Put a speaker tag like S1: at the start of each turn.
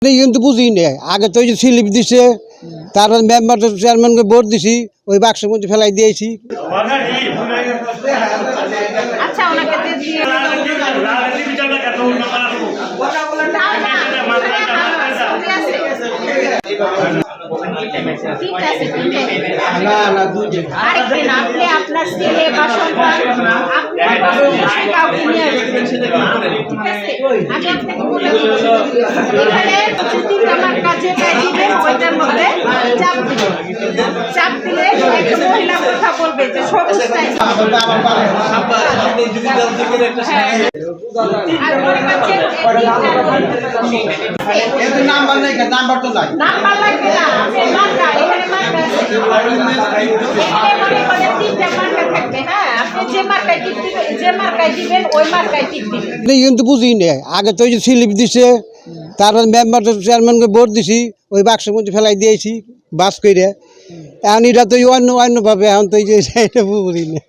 S1: কিন্তু বুঝি না আগে তো ওই যে স্লিপ দিছে তারপর মেম্বার চেয়ারম্যানকে ভোট দিছি ওই বাক্সের মধ্যে ফেলাই দিয়েছি।
S2: আচ্ছা ওনাকে যে দিয়ে ঠিক আছে আরেকদিন আপনি আপনার ছেলে বা সন্তান আপনি কাউকে নিয়ে আসবেন, ঠিক আছে? আমি আপনাকে বলে দিচ্ছি এখানে আমার কাছে দিবেন ওইটার মধ্যে চাপ দিবেন, চাপ দিলে একটা মহিলা কথা বলবে যে সবুজটাই আর মনে করছেন
S1: নাম্বার নাই, নাম্বার তো নাই,
S2: নাম্বার লাগবে না, মার্কা এখানে মার্কা আছে, এখানে মনে করেন তিনটা মার্কা থাকবে। হ্যাঁ, আপনি যে মার্কায় টিক দিবেন, যে মার্কায় দিবেন ওই মার্কায় টিক দিবেন।
S1: কিন্তু বুঝি না আগে তো ওই যে স্লিপ দিছে তারপর মেম্বার চেয়ারম্যানকে ভোট দিছি ওই বাক্সের মধ্যে ফেলাই দিয়েছি বাস করে। এখন এটা তো অন্যভাবে এখন তো এই যে এটা বুঝি না।